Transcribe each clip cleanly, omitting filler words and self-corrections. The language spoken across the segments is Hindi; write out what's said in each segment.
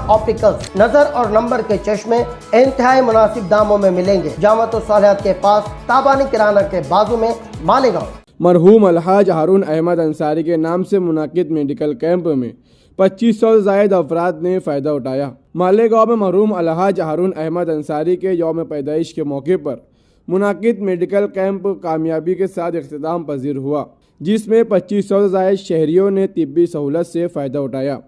ऑप्टिकल्स। नजर और नंबर के चश्मे इंतहाई मुनासिब दामों में मिलेंगे। जामत सालिहात के पास, ताबानी किराना के बाजू में, मालेगांव। मरहूम अलहाज हारून अहमद अंसारी के नाम से मुनाकिद मेडिकल कैंप में 2500 से जायद अफराद ने फ़ायदा उठाया। मालेगांव में मरहूम अलहाज हारून अहमद अंसारी के यौम पैदाइश के मौके पर मुनाकिद मेडिकल कैंप कामयाबी के साथ इख्तिताम पजीर हुआ, जिसमें 2500 से जायद शहरियों ने तिब्बी सहूलत से फ़ायदा उठाया।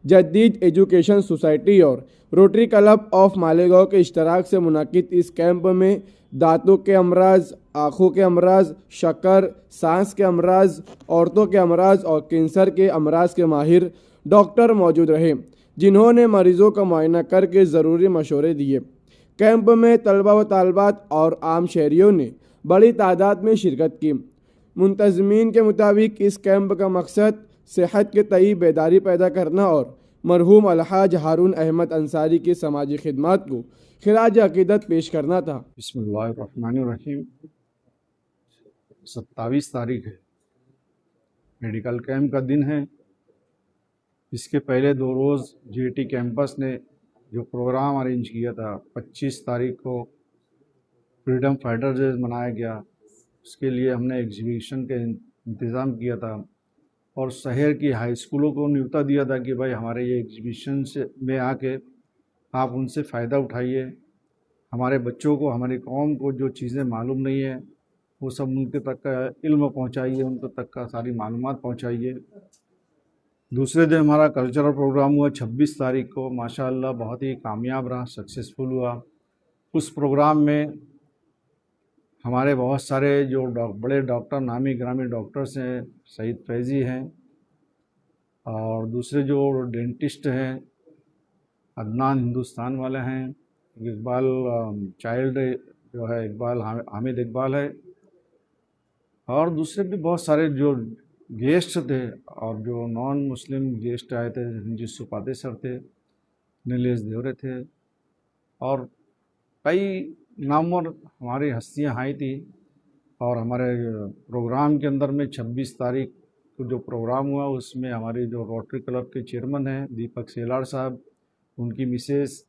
जदीद एजुकेशन सोसाइटी और रोटरी क्लब ऑफ मालेगांव के इश्तराक से मुनाकिद इस कैंप में दांतों के अमराज, आँखों के अमराज, शक्कर, सांस के अमराज, औरतों के अमराज और कैंसर के अमराज के माहिर डॉक्टर मौजूद रहे, जिन्होंने मरीजों का मुआयना करके ज़रूरी मशवरे दिए। कैंप में तलबा व तालबात और आम शहरियों ने बड़ी तादाद में शिरकत की। मुंतज़मीन के मुताबिक इस कैंप का मकसद सेहत के तई बेदारी पैदा करना और मरहूम अलहाज हारून अहमद अंसारी की समाजी खिदमत को खिराज अकीदत पेश करना था। बिस्मिल्लाहिर्रहमानिर्रहीम। 27 तारीख है, मेडिकल कैंप का दिन है। इसके पहले 2 रोज़ जेटी कैंपस ने जो प्रोग्राम अरेंज किया था, 25 तारीख को फ्रीडम फाइटर डे मनाया गया। उसके लिए हमने एग्जीबिशन के इंतज़ाम किया था और शहर की हाई स्कूलों को न्योता दिया था कि भाई हमारे ये एग्जीबिशन से में आके आप उनसे फ़ायदा उठाइए। हमारे बच्चों को, हमारी कौम को जो चीज़ें मालूम नहीं है वो सब उनके तक का इल्म पहुंचाइए, उनके तक का सारी मालूमात पहुंचाइए। दूसरे दिन हमारा कल्चरल प्रोग्राम हुआ 26 तारीख को, माशाअल्लाह बहुत ही कामयाब रहा, सक्सेसफुल हुआ। उस प्रोग्राम में हमारे बहुत सारे जो बड़े डॉक्टर, नामी ग्रामी डॉक्टर्स हैं, सईद फैज़ी हैं और दूसरे जो डेंटिस्ट हैं, अदनान हिंदुस्तान वाले हैं, इकबाल चाइल्ड जो है, इकबाल हामिद इकबाल है, और दूसरे भी बहुत सारे जो गेस्ट थे और जो नॉन मुस्लिम गेस्ट आए थे, रंजीत सुपाते सर थे, नीलेश देवरे थे और कई नामवर हमारी हस्तियां आई थी। और हमारे प्रोग्राम के अंदर में 26 तारीख को जो प्रोग्राम हुआ उसमें हमारे जो रोटरी क्लब के चेयरमैन हैं दीपक सेलार साहब, उनकी मिसेस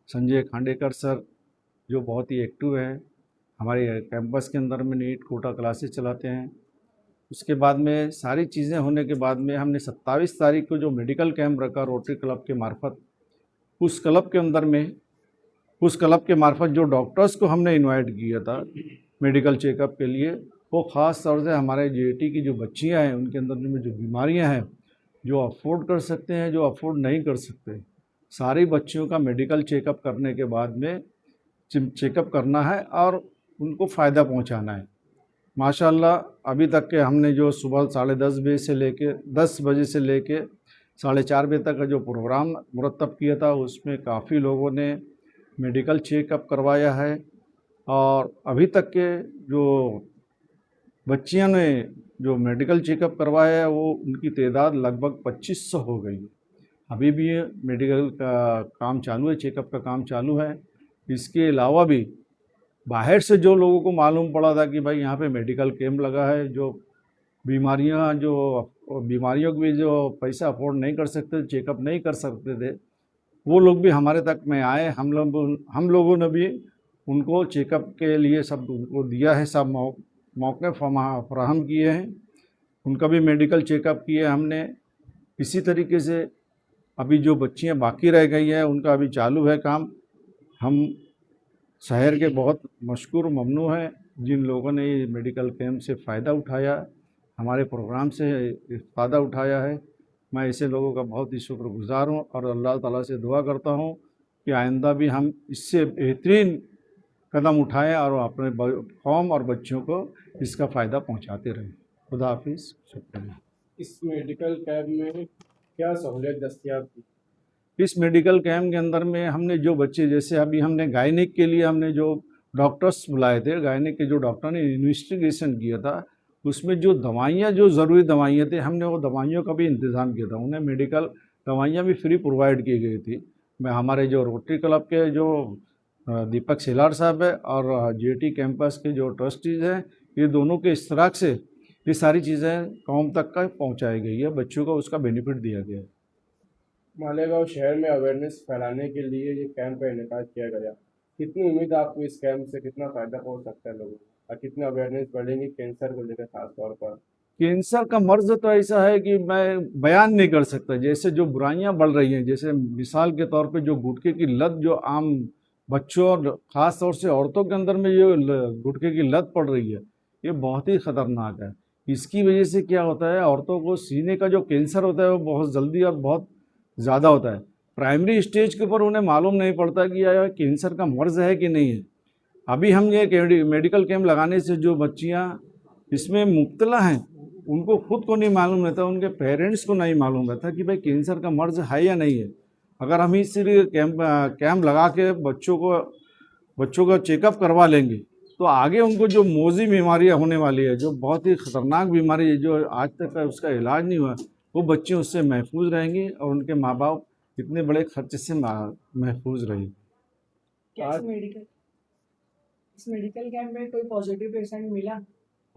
संजय खांडेकर सर जो बहुत ही एक्टिव है, हमारे कैंपस के अंदर में नीट कोटा क्लासेस चलाते हैं। उसके बाद में सारी चीज़ें होने के बाद में हमने 27 तारीख को जो मेडिकल कैंप रखा रोटरी क्लब के मार्फत, उस क्लब के अंदर में उस क्लब के मार्फत जो डॉक्टर्स को हमने इनवाइट किया था मेडिकल चेकअप के लिए, वो ख़ास तौर से हमारे जेटी की जो बच्चियां हैं उनके अंदर में जो बीमारियां हैं, जो अफोर्ड कर सकते हैं, जो अफोर्ड नहीं कर सकते, सारी बच्चियों का मेडिकल चेकअप करने के बाद में चेकअप करना है और उनको फ़ायदा पहुंचाना है। माशाल्लाह अभी तक के हमने जो सुबह 10:30 बजे से लेके 4:30 बजे तक का जो प्रोग्राम मुरतब किया था उसमें काफ़ी लोगों ने मेडिकल चेकअप करवाया है और अभी तक के जो बच्चियों ने जो मेडिकल चेकअप करवाया है वो उनकी तादाद लगभग 2500 हो गई है। अभी भी मेडिकल का काम चालू है, चेकअप का काम चालू है। इसके अलावा भी बाहर से जो लोगों को मालूम पड़ा था कि भाई यहाँ पे मेडिकल कैंप लगा है, जो बीमारियों की जो पैसा अफोर्ड नहीं कर सकते, चेकअप नहीं कर सकते थे, वो लोग भी हमारे तक में आए। हम लोगों ने भी उनको चेकअप के लिए सब उनको दिया है, सब मौके फराहम किए हैं, उनका भी मेडिकल चेकअप किए हमने। इसी तरीके से अभी जो बच्चियां बाकी रह गई हैं उनका अभी चालू है काम। हम शहर के बहुत मशकूर ममनू हैं जिन लोगों ने ये मेडिकल कैंप से फ़ायदा उठाया, हमारे प्रोग्राम से फ़ायदा उठाया है। मैं ऐसे लोगों का बहुत ही शुक्रगुज़ार हूँ और अल्लाह ताला से दुआ करता हूँ कि आइंदा भी हम इससे बेहतरीन कदम उठाएं और अपने कौम और बच्चों को इसका फ़ायदा पहुँचाते रहें। खुदा हाफिज़, शुक्रिया। इस मेडिकल कैंप में क्या सहूलियत दस्तयाब थी? इस मेडिकल कैंप के अंदर में हमने जो बच्चे, जैसे अभी हमने गायनिक के लिए हमने जो डॉक्टर्स बुलाए थे, गायनिक के जो डॉक्टर ने इन्वेस्टिगेशन किया था, उसमें जो दवाइयाँ, जो ज़रूरी दवाइयाँ थी, हमने वो दवाइयों का भी इंतज़ाम किया था। उन्हें मेडिकल दवाइयाँ भी फ्री प्रोवाइड की गई थी। मैं हमारे जो रोटरी क्लब के जो दीपक सेलार साहब है और जेटी कैंपस के जो ट्रस्टीज़ हैं, ये दोनों के इश्तराक से ये सारी चीज़ें कौम तक का पहुँचाई गई है, बच्चों को उसका बेनिफिट दिया गया है। मालेगांव शहर में अवेयरनेस फैलाने के लिए ये कैंप का इनेकाद किया गया। कितनी उम्मीद है आपको इस कैंप से, कितना फायदा पहुंच सकता है लोगों को और कितनी अवेयरनेस बढ़ेगी कैंसर को लेकर खास तौर पर? कैंसर का मर्ज तो ऐसा है कि मैं बयान नहीं कर सकता। जैसे जो बुराइयां बढ़ रही हैं, जैसे मिसाल के तौर पे जो गुटखे की लत जो आम बच्चों और ख़ास तौर से औरतों के अंदर में जो गुटखे की लत पड़ रही है, ये बहुत ही ख़तरनाक है। इसकी वजह से क्या होता है, औरतों को सीने का जो कैंसर होता है वो बहुत जल्दी और बहुत ज़्यादा होता है। प्राइमरी स्टेज के ऊपर उन्हें मालूम नहीं पड़ता कि यह कैंसर का मर्ज है कि नहीं है। अभी हम ये मेडिकल कैंप लगाने से जो बच्चियाँ इसमें मुब्तला हैं, उनको खुद को नहीं मालूम रहता, उनके पेरेंट्स को नहीं मालूम रहता कि भाई कैंसर का मर्ज है या नहीं है। अगर हम इसीलिए कैंप लगा के बच्चों का चेकअप करवा लेंगे तो आगे उनको जो मोजी बीमारियां होने वाली है, जो बहुत ही ख़तरनाक बीमारी है, जो आज तक का उसका इलाज नहीं हुआ, वो बच्चे उससे महफूज रहेंगी और उनके माँ बाप इतने बड़े खर्चे से महफूज रहेंगे। इस मेडिकल कैंप में कोई पॉजिटिव पेशेंट मिला?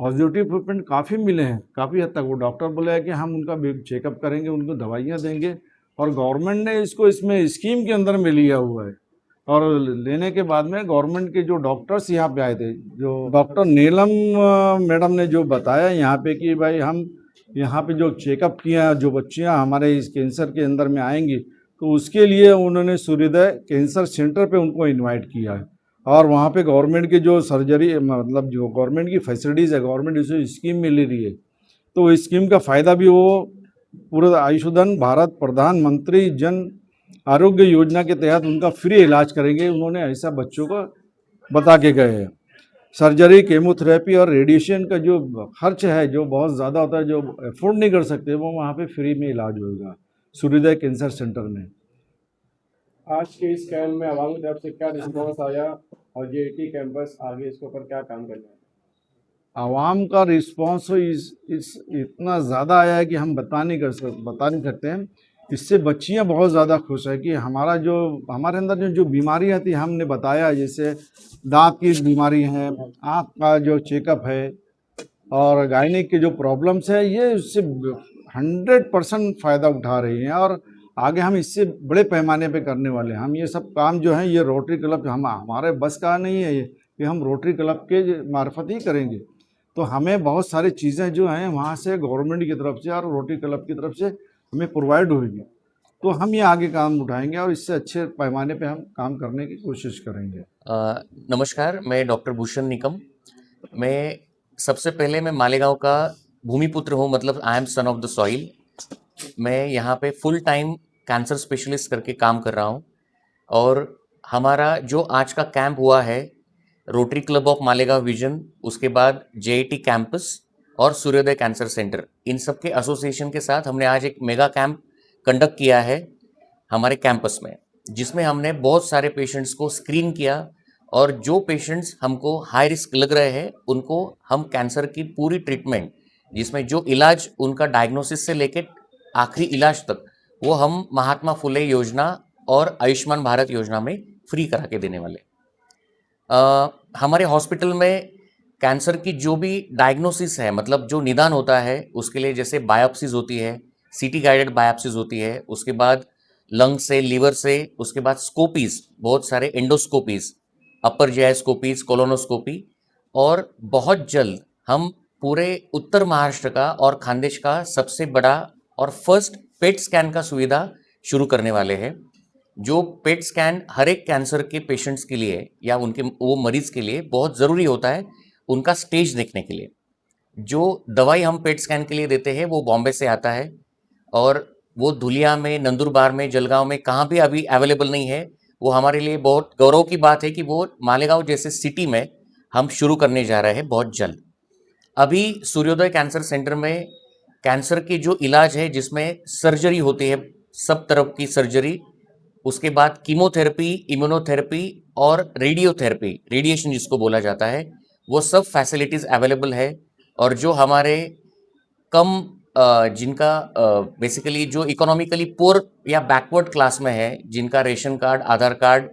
पॉजिटिव पेशेंट काफ़ी मिले हैं, काफ़ी हद तक। वो डॉक्टर बोले हैं कि हम उनका चेकअप करेंगे, उनको दवाइयाँ देंगे और गवर्नमेंट ने इसको इसमें स्कीम के अंदर में लिया हुआ है। और लेने के बाद में गवर्नमेंट के जो डॉक्टर्स यहाँ पे आए थे, जो डॉक्टर नीलम मैडम ने जो बताया यहाँ पे कि भाई हम यहाँ पे जो चेकअप किया, जो बच्चियाँ हमारे इस कैंसर के अंदर में आएंगी तो उसके लिए उन्होंने सूर्योदय कैंसर सेंटर पे उनको इनवाइट किया है। और वहाँ पे गवर्नमेंट की जो सर्जरी, मतलब जो गवर्नमेंट की फैसिलिटीज़ है, गवर्नमेंट इसे स्कीम में ले रही है, तो वो स्कीम का फ़ायदा भी वो पूरा आयुष्मान भारत प्रधानमंत्री जन आरोग्य योजना के तहत उनका फ्री इलाज करेंगे। उन्होंने ऐसा बच्चों को बता के गए हैं। सर्जरी, केमोथेरेपी और रेडिएशन का जो खर्च है, जो बहुत ज़्यादा होता है, जो अफोर्ड नहीं कर सकते, वो वहाँ पे फ्री में इलाज होगा सूर्योदय कैंसर सेंटर में। आज के इस कैंप में आवाम की तरफ से क्या रिस्पॉन्स आया और जेईटी कैंपस आगे इसके ऊपर क्या काम करना है? आवाम का रिस्पॉन्स इतना ज़्यादा आया है कि हम बता नहीं सकते हैं। इससे बच्चियां बहुत ज़्यादा खुश है कि हमारे अंदर जो बीमारियां थी हमने बताया, जैसे दांत की बीमारी है, आँख का जो चेकअप है और गायनिक के जो प्रॉब्लम्स है, ये उससे 100% फ़ायदा उठा रही हैं और आगे हम इससे बड़े पैमाने पे करने वाले हैं। हम ये सब काम जो है ये रोटरी क्लब, हमारे बस का नहीं है, ये हम रोटरी क्लब के मार्फत ही करेंगे। तो हमें बहुत सारी चीज़ें जो हैं वहाँ से गवर्नमेंट की तरफ से और रोटरी क्लब की तरफ से हमें प्रोवाइड होगी, तो हम ये आगे काम उठाएंगे और इससे अच्छे पैमाने पे हम काम करने की कोशिश करेंगे। नमस्कार, मैं डॉक्टर भूषण निकम। सबसे पहले मैं मालेगांव का भूमिपुत्र हूँ, मतलब I am son of the soil. मैं यहाँ पे फुल टाइम कैंसर स्पेशलिस्ट करके काम कर रहा हूँ और हमारा जो आज का कैंप हुआ है, rotary Club of Malegaon vision, उसके बाद जेईटी कैंपस और सूर्योदय कैंसर सेंटर, इन सब के एसोसिएशन के साथ हमने आज एक मेगा कैंप कंडक्ट किया है हमारे कैंपस में, जिसमें हमने बहुत सारे पेशेंट्स को स्क्रीन किया और जो पेशेंट्स हमको हाई रिस्क लग रहे हैं उनको हम कैंसर की पूरी ट्रीटमेंट, जिसमें जो इलाज उनका डायग्नोसिस से लेकर आखिरी इलाज तक, वो हम महात्मा फुले योजना और आयुष्मान भारत योजना में फ्री करा के देने वाले। हमारे हॉस्पिटल में कैंसर की जो भी डायग्नोसिस है, मतलब जो निदान होता है, उसके लिए जैसे बायोप्सीज होती है, सीटी गाइडेड बायोप्सीज होती है, उसके बाद लंग से, लीवर से, उसके बाद स्कोपीज, बहुत सारे एंडोस्कोपीज, अपर जियास्कोपीज, कोलोनोस्कोपी, और बहुत जल्द हम पूरे उत्तर महाराष्ट्र का और खानदेश का सबसे बड़ा और फर्स्ट पेट स्कैन का सुविधा शुरू करने वाले हैं। जो पेट स्कैन हर एक कैंसर के पेशेंट्स के लिए या वो मरीज के लिए बहुत ज़रूरी होता है उनका स्टेज देखने के लिए। जो दवाई हम पेट स्कैन के लिए देते हैं वो बॉम्बे से आता है और वो धुलिया में, नंदुरबार में, जलगांव में कहाँ भी अभी अवेलेबल नहीं है। वो हमारे लिए बहुत गौरव की बात है कि वो मालेगांव जैसे सिटी में हम शुरू करने जा रहे हैं बहुत जल्द। अभी सूर्योदय कैंसर सेंटर में कैंसर की जो इलाज है, जिसमें सर्जरी होती है, सब तरफ की सर्जरी, उसके बाद कीमोथेरेपी, इम्यूनोथेरेपी और रेडियोथेरेपी, रेडिएशन जिसको बोला जाता है, वो सब फैसिलिटीज़ अवेलेबल है। और जो हमारे कम जिनका बेसिकली जो इकोनॉमिकली पुअर या बैकवर्ड क्लास में है, जिनका रेशन कार्ड, आधार कार्ड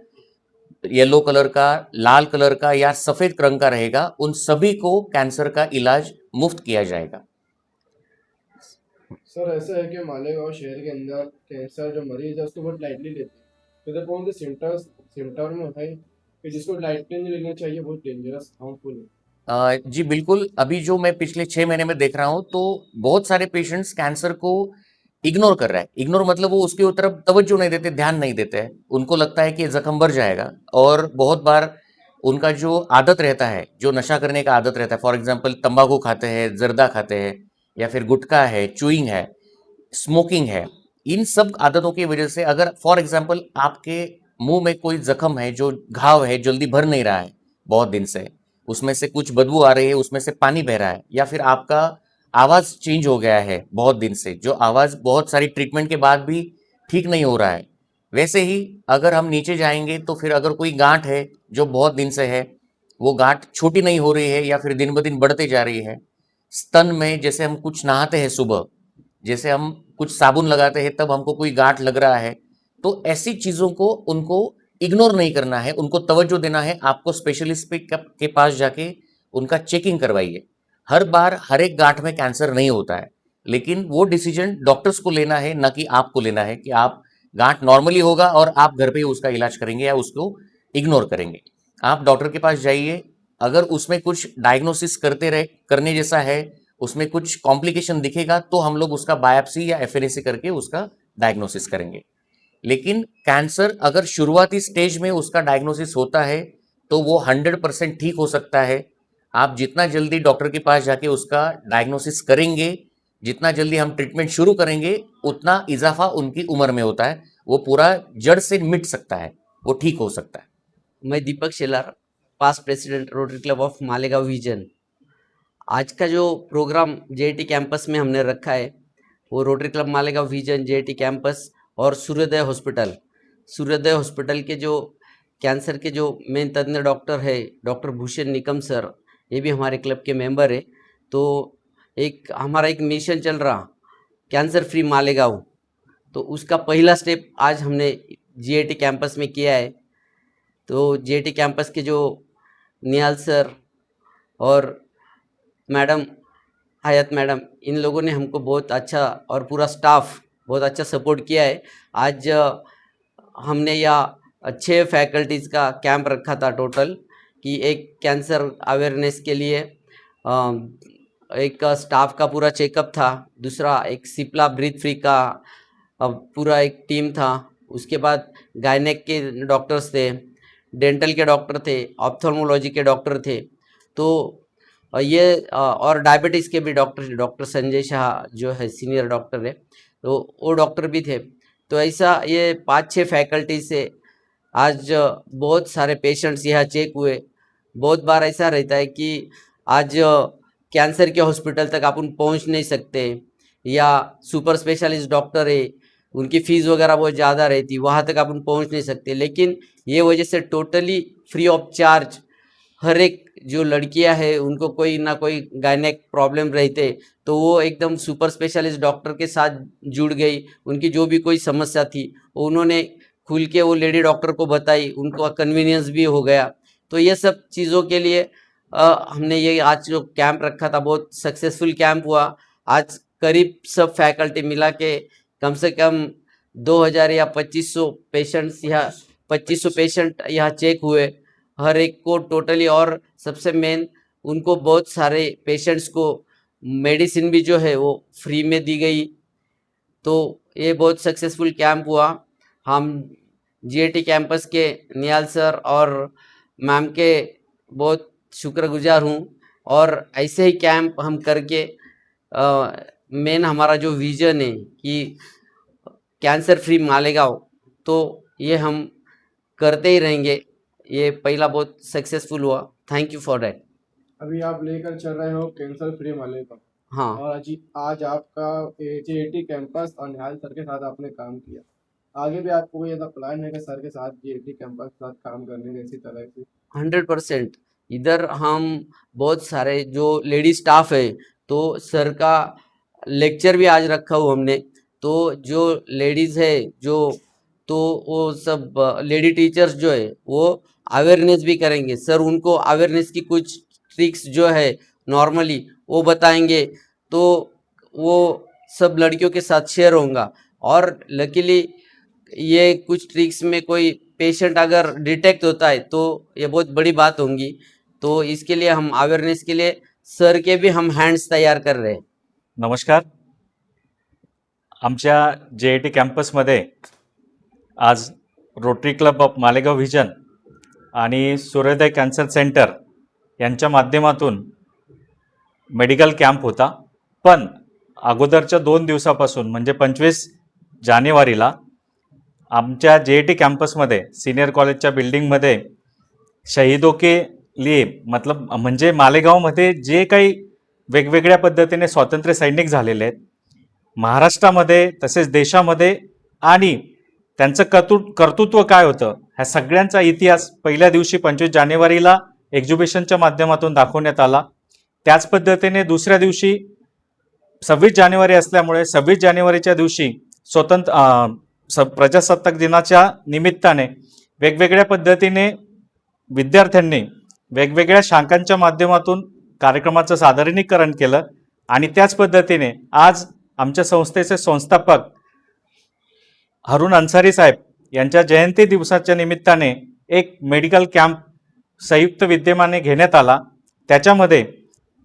येलो कलर का, लाल कलर का या सफ़ेद रंग का रहेगा, उन सभी को कैंसर का इलाज मुफ्त किया जाएगा। सर ऐसा है कि मालेगांव शहर के अंदर कैंसर जो मरीज है उसको बहुत लाइटली लेते हैं, तो कौन से सिम्टम्स है कि जिसको लाइटली नहीं लेना चाहिए, बहुत डेंजरस हार्मफुल है। जी बिल्कुल, अभी जो मैं पिछले 6 महीने में देख रहा हूँ तो बहुत सारे पेशेंट्स कैंसर को इग्नोर कर रहा है। इग्नोर मतलब वो उसकी तरफ तवज्जो नहीं देते, ध्यान नहीं देते हैं। उनको लगता है कि जख्म भर जाएगा, और बहुत बार उनका जो आदत रहता है, जो नशा करने का आदत रहता है, फॉर एग्जांपल तंबाकू खाते हैं, जर्दा खाते हैं, या फिर गुटखा है, चुइंग है, स्मोकिंग है, इन सब आदतों की वजह से अगर फॉर एग्जांपल आपके मुंह में कोई जख्म है, जो घाव है, जल्दी भर नहीं रहा है बहुत दिन से, उसमें से कुछ बदबू आ रही है, उसमें से पानी बह रहा है, या फिर आपका आवाज चेंज हो गया है बहुत दिन से, जो आवाज बहुत सारी ट्रीटमेंट के बाद भी ठीक नहीं हो रहा है। वैसे ही अगर हम नीचे जाएंगे तो फिर अगर कोई गांठ है जो बहुत दिन से है, वो गांठ छोटी नहीं हो रही है या फिर दिन ब दिन बढ़ते जा रही है, स्तन में जैसे हम कुछ नहाते हैं सुबह, जैसे हम कुछ साबुन लगाते हैं तब हमको कोई गांठ लग रहा है, तो ऐसी चीजों को उनको इग्नोर नहीं करना है, उनको तवज्जो देना है। आपको स्पेशलिस्ट के पास जाके उनका चेकिंग करवाइए। हर बार हर एक गांठ में कैंसर नहीं होता है, लेकिन वो डिसीजन डॉक्टर्स को लेना है, ना कि आपको लेना है कि आप गांठ नॉर्मली होगा और आप घर पे ही उसका इलाज करेंगे या उसको इग्नोर करेंगे। आप डॉक्टर के पास जाइए, अगर उसमें कुछ डायग्नोसिस करने जैसा है, उसमें कुछ कॉम्प्लिकेशन दिखेगा तो हम लोग उसका बायोप्सी या एफएनएसी करके उसका डायग्नोसिस करेंगे। लेकिन कैंसर अगर शुरुआती स्टेज में उसका डायग्नोसिस होता है तो वो 100% ठीक हो सकता है। आप जितना जल्दी डॉक्टर के पास जाके उसका डायग्नोसिस करेंगे, जितना जल्दी हम ट्रीटमेंट शुरू करेंगे, उतना इजाफा उनकी उम्र में होता है, वो पूरा जड़ से मिट सकता है, वो ठीक हो सकता है। मैं Deepak Shelar, past president Rotary Club of Malegaon vision. आज का जो प्रोग्राम जेआईटी कैंपस में हमने रखा है वो rotary club Malegaon vision, JIT campus और सूर्योदय हॉस्पिटल के जो कैंसर के जो मेन तज्ञ डॉक्टर है डॉक्टर भूषण निकम सर, ये भी हमारे क्लब के मेंबर है। तो हमारा एक मिशन चल रहा कैंसर फ्री मालेगांव, तो उसका पहला स्टेप आज हमने जेआईटी कैंपस में किया है। तो जेआईटी कैंपस के जो निहाल सर और मैडम हयात मैडम, इन लोगों ने हमको बहुत अच्छा, और पूरा स्टाफ बहुत अच्छा सपोर्ट किया है। आज हमने यहाँ 6 फैकल्टीज़ का कैंप रखा था टोटल, कि एक कैंसर अवेयरनेस के लिए एक स्टाफ का पूरा चेकअप था, दूसरा एक सिप्ला ब्रीथ फ्री का पूरा एक टीम था, उसके बाद गायनेक के डॉक्टर्स थे, डेंटल के डॉक्टर थे, ऑप्थेल्मोलॉजी के डॉक्टर थे, तो ये और डायबिटीज़ के भी डॉक्टर संजय शाह जो है सीनियर डॉक्टर है, तो वो डॉक्टर भी थे। तो ऐसा ये 5-6 फैकल्टी से आज बहुत सारे पेशेंट्स यहाँ चेक हुए। बहुत बार ऐसा रहता है कि आज कैंसर के हॉस्पिटल तक अपन पहुँच नहीं सकते, या सुपर स्पेशलिस्ट डॉक्टर है, उनकी फ़ीस वगैरह बहुत ज़्यादा रहती, वहाँ तक अपन पहुँच नहीं सकते। लेकिन ये वजह से टोटली फ्री ऑफ चार्ज हर एक जो लड़कियां हैं उनको कोई ना कोई गायनेक प्रॉब्लम रहते, तो वो एकदम सुपर स्पेशलिस्ट डॉक्टर के साथ जुड़ गई। उनकी जो भी कोई समस्या थी वो उन्होंने खुल के वो लेडी डॉक्टर को बताई, उनको कन्वीनियंस भी हो गया। तो ये सब चीज़ों के लिए हमने ये आज जो कैंप रखा था बहुत सक्सेसफुल कैंप हुआ। आज करीब सब फैकल्टी मिला के कम से कम 2000 या 2500 पेशेंट्स यहाँ 2500 पेशेंट यहाँ चेक हुए हर एक को टोटली। और सबसे मेन उनको बहुत सारे पेशेंट्स को मेडिसिन भी जो है वो फ्री में दी गई। तो ये बहुत सक्सेसफुल कैंप हुआ। हम जीएटी कैंपस के निहाल सर और मैम के बहुत शुक्रगुजार हूँ, और ऐसे ही कैंप हम करके मेन हमारा जो विजन है कि कैंसर फ्री मालेगांव, तो ये हम करते ही रहेंगे। ये पहला बहुत सक्सेसफुल हुआ। Thank you for that. अभी आप लेकर चल रहे हो कैंसर फ्री मालेगांव, हाँ, और आज आपका जेआईटी कैंपस और निहाल सर के साथ आपने काम किया। आगे भी आपको कोई ऐसा प्लान है कि सर के साथ जेआईटी कैंपस के साथ काम करने का इसी तरह से? 100%। इधर हम बहुत सारे जो लेडी स्टाफ है, तो सर का लेक्चर भी आज रखा हुआ हमने। तो जो लेडीज़ है जो, तो वो सब लेडी टीचर्स जो है वो अवेयरनेस भी करेंगे। सर उनको अवेयरनेस की कुछ ट्रिक्स जो है नॉर्मली वो बताएंगे। तो वो सब लड़कियों के साथ शेयर होऊंगा। और लकीली ये कुछ ट्रिक्स में कोई पेशेंट अगर डिटेक्ट होता है तो ये बहुत बड़ी बात होगी। तो इसके लिए हम अवेयरनेस के लिए सर के भी हम हैंड्स तैयार कर रहे हैं। नमस्कार. आमच्या JIT कॅम्पसमध्ये आज rotary Club of Malegaon vision आणि सूर्योदय कॅन्सर सेंटर यांच्या माध्यमातून मेडिकल कॅम्प होता. पण अगोदरच्या 2 दिवसापासून म्हणजे 25 जानेवारीला आमच्या JIT कॅम्पसमध्ये सीनियर कॉलेजच्या बिल्डिंगमध्ये शहीदों के लिए मतलब म्हणजे मालेगावमध्ये जे काही वेगवेगळ्या पद्धतीने स्वातंत्र्य सैनिक झालेले आहेत महाराष्ट्रामध्ये तसेच देशामध्ये आणि त्यांचं कर्तृत्व काय होतं ह्या सगळ्यांचा इतिहास पहिल्या दिवशी 25 जानेवारीला एक्झिबिशनच्या माध्यमातून दाखवण्यात आला. त्याच पद्धतीने दुसऱ्या दिवशी 26 जानेवारी असल्यामुळे 26 जानेवारीच्या दिवशी प्रजासत्ताक दिनाच्या निमित्ताने वेगवेगळ्या पद्धतीने विद्यार्थ्यांनी वेगवेगळ्या शाखांच्या माध्यमातून कार्यक्रमाचं सादरीकरण केलं. आणि त्याच पद्धतीने आज आमच्या संस्थेचे संस्थापक हारून अन्सारी साहेब यांच्या जयंती दिवसाच्या निमित्ताने एक मेडिकल कॅम्प संयुक्त विद्यमाने घेण्यात आला. त्याच्यामध्ये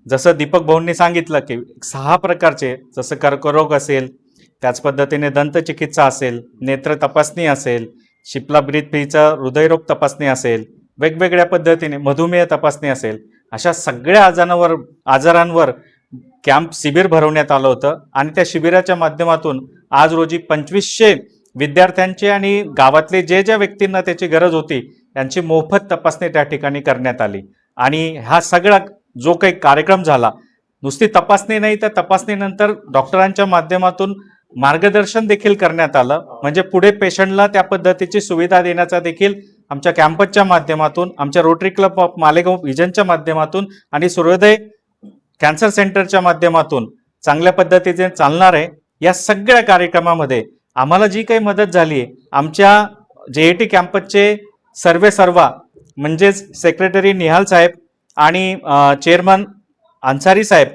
जसं दीपक भाऊंनी सांगितलं की 6 प्रकारचे जसं कर्करोग असेल, त्याच पद्धतीने दंतचिकित्सा असेल, नेत्र तपासणी असेल, शिप्ला ब्रीथ फ्रीचा हृदयरोग तपासणी असेल, वेगवेगळ्या पद्धतीने मधुमेह तपासणी असेल, अशा सगळ्या आजारांवर कॅम्प शिबिर भरवण्यात आलं होतं. आणि त्या शिबिराच्या माध्यमातून आज रोजी 2500 विद्यार्थ्यांचे आणि गावातले ज्या व्यक्तींना त्याची गरज होती त्यांची मोफत तपासणी त्या ठिकाणी करण्यात आली. आणि हा सगळा जो काही कार्यक्रम झाला नुसती तपासणी नाही तर तपासणीनंतर डॉक्टरांच्या माध्यमातून मार्गदर्शन देखील करण्यात आलं. म्हणजे पुढे पेशंटला त्या पद्धतीची सुविधा देण्याचा देखील आमच्या कॅम्पसच्या माध्यमातून आमच्या रोटरी क्लब ऑफ मालेगाव व्हिजनच्या माध्यमातून आणि सूर्योदय कॅन्सर सेंटरच्या माध्यमातून चांगल्या पद्धतीने चालणार आहे. या सगळ्या कार्यक्रमामध्ये आम्हाला जी काही मदत झाली आहे आमच्या JIT कॅम्पसचे सर्वा म्हणजेच सेक्रेटरी निहाल साहेब आणि चेअरमन अन्सारी साहेब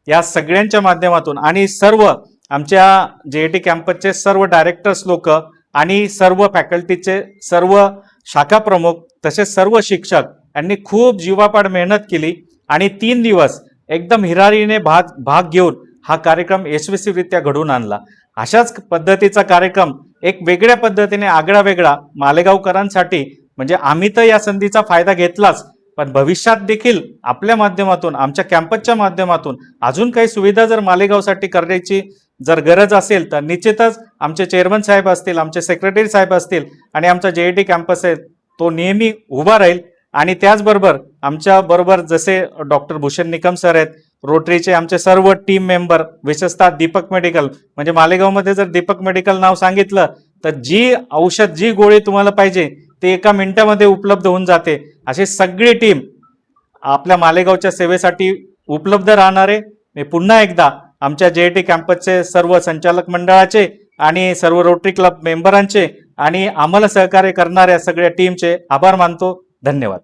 या सगळ्यांच्या माध्यमातून आणि सर्व आमच्या JIT कॅम्पसचे सर्व डायरेक्टर्स लोक आणि सर्व फॅकल्टीचे सर्व शाखा प्रमुख तसेच सर्व शिक्षक यांनी खूप जीवापाड मेहनत केली आणि 3 दिवस एकदम हिरारीने भाग घेऊन हा कार्यक्रम यशस्वीरित्या घडवून आणला. अशाच पद्धतीचा कार्यक्रम एक वेगळ्या पद्धतीने आगळा वेगळा मालेगावकरांसाठी म्हणजे आम्ही तर या संधीचा फायदा घेतलाच पण भविष्यात देखील आपल्या माध्यमातून आमच्या कॅम्पसच्या माध्यमातून अजून काही सुविधा जर मालेगावसाठी करण्याची जर गरज असेल तर निश्चितच आमचे चेअरमन साहेब असतील, आमचे सेक्रेटरी साहेब असतील आणि आमचा JIT कॅम्पस आहे तो नेहमी उभा राहील. आणि त्याचबरोबर आमच्या बरोबर जसे डॉक्टर भूषण निकम सर आहेत, रोटरीचे आमचे सर्व टीम मेंबर, विशेषतः दीपक मेडिकल म्हणजे मालेगावमध्ये जर दीपक मेडिकल नाव सांगितलं तर जी औषध जी गोळी तुम्हाला पाहिजे ते 1 मिनिटामध्ये उपलब्ध होऊन जाते. अशी सगळी टीम आपल्या मालेगावच्या सेवेसाठी उपलब्ध राहणार आहे. मी पुन्हा एकदा आमच्या JIT कॅम्पसचे सर्व संचालक मंडळाचे आणि सर्व रोटरी क्लब मेंबरांचे आणि आम्हाला सहकार्य करणाऱ्या सगळ्या टीमचे आभार मानतो. धन्यवाद.